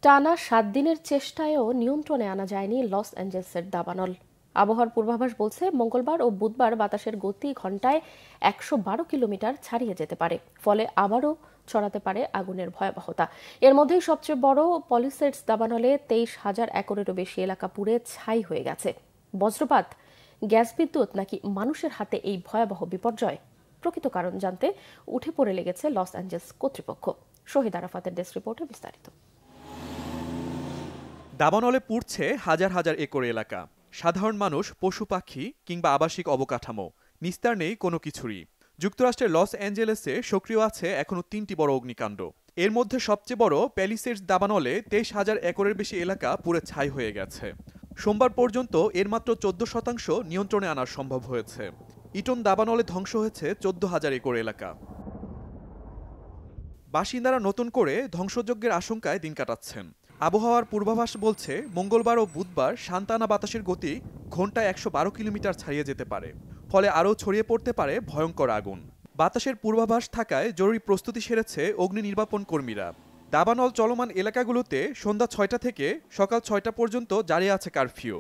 টানা ৭ দিনের চেষ্টায়ও নিয়ন্ত্রণে আনা যায়নি লস অ্যাঞ্জেলেসের দাবানল। আবহাওয়ার পূর্বাভাস বলছে মঙ্গলবার ও বুধবার বাতাসের গতি ঘন্টায় ১১২ কিলোমিটার ছাড়িয়ে যেতে পারে, ফলে আবারও ছড়াতে পারে আগুনের ভয়াবহতা। এর মধ্যেই সবচেয়ে বড় পলিসেডস দাবানলে ২৩,০০০ একরেরও বেশি এলাকা পুড়ে ছাই হয়ে গেছে। বজ্রপাত, গ্যাস বিদ্যুৎ নাকি মানুষের হাতে এই ভয়াবহ বিপর্যয়? প্রকৃত কারণ জানতে উঠে পড়ে লেগেছে লস অ্যাঞ্জেলেস কর্তৃপক্ষ। শহীদ আরাফাতের ডেস্ক রিপোর্টে বিস্তারিত। দাবানলে পুড়ছে হাজার হাজার একর এলাকা। সাধারণ মানুষ, পশু পাখি কিংবা আবাসিক অবকাঠামো, নিস্তার নেই কোনো কিছুরই। যুক্তরাষ্ট্রের লস অ্যাঞ্জেলেসে সক্রিয় আছে এখনো ৩টি বড় অগ্নিকাণ্ড। এর মধ্যে সবচেয়ে বড় প্যালিসেডস দাবানলে ২৩,০০০ একরের বেশি এলাকা পুড়ে ছাই হয়ে গেছে। সোমবার পর্যন্ত এর মাত্র ১৪% নিয়ন্ত্রণে আনা সম্ভব হয়েছে। ইটন দাবানলে ধ্বংস হয়েছে ১৪,০০০ একর এলাকা। বাসিন্দারা নতুন করে ধ্বংসযজ্ঞের আশঙ্কায় দিন কাটাচ্ছেন। আবহাওয়ার পূর্বাভাস বলছে মঙ্গলবার ও বুধবার সান্তানা বাতাসের গতি ঘন্টায় ১১২ কিলোমিটার ছাড়িয়ে যেতে পারে, ফলে আরও ছড়িয়ে পড়তে পারে ভয়ঙ্কর আগুন। বাতাসের পূর্বাভাস থাকায় জরুরি প্রস্তুতি সেরেছে অগ্নি নির্বাপন কর্মীরা। দাবানল চলমান এলাকাগুলোতে সন্ধ্যা ৬টা থেকে সকাল ৬টা পর্যন্ত জারি আছে কারফিউ।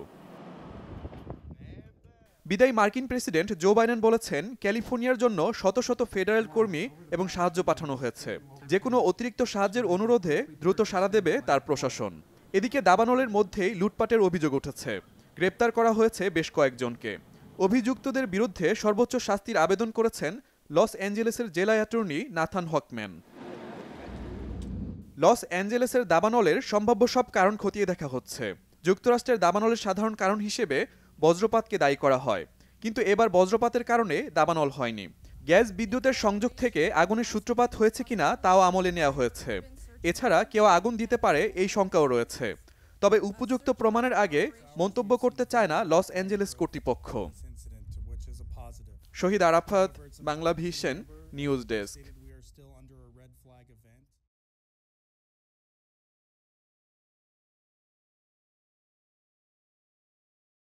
বিদায়ী মার্কিন প্রেসিডেন্ট জো বাইডেন বলেছেন, ক্যালিফোর্নিয়ার জন্য শত শত ফেডারেল কর্মী এবং সাহায্য পাঠানো হয়েছে। যে কোনো অতিরিক্ত সাহায্যের অনুরোধে দ্রুত সাড়া দেবে তার প্রশাসন। এদিকে দাবানলের মধ্যেই লুটপাটের অভিযোগ উঠেছে। গ্রেপ্তার করা হয়েছে বেশ কয়েকজনকে। অভিযুক্তদের বিরুদ্ধে সর্বোচ্চ শাস্তির আবেদন করেছেন লস অ্যাঞ্জেলেসের জেলা অ্যাটর্নি নাথান হকম্যান। লস অ্যাঞ্জেলেসের দাবানলের সম্ভাব্য সব কারণ খতিয়ে দেখা হচ্ছে। যুক্তরাষ্ট্রের দাবানলের সাধারণ কারণ হিসেবে বজ্রপাতকে দায়ী করা হয়, কিন্তু এবার বজ্রপাতের কারণে দাবানল হয়নি। গ্যাস বিদ্যুতের সংযোগ থেকে আগুনের সূত্রপাত হয়েছে কিনা তাও আমলে নেওয়া হয়েছে। এছাড়া কেউ আগুন দিতে পারে এই শঙ্কাও রয়েছে। তবে উপযুক্ত প্রমাণের আগে মন্তব্য করতে চায় না লস অ্যাঞ্জেলেস কর্তৃপক্ষ। Shahid Arafat, Bangla Vision news desk.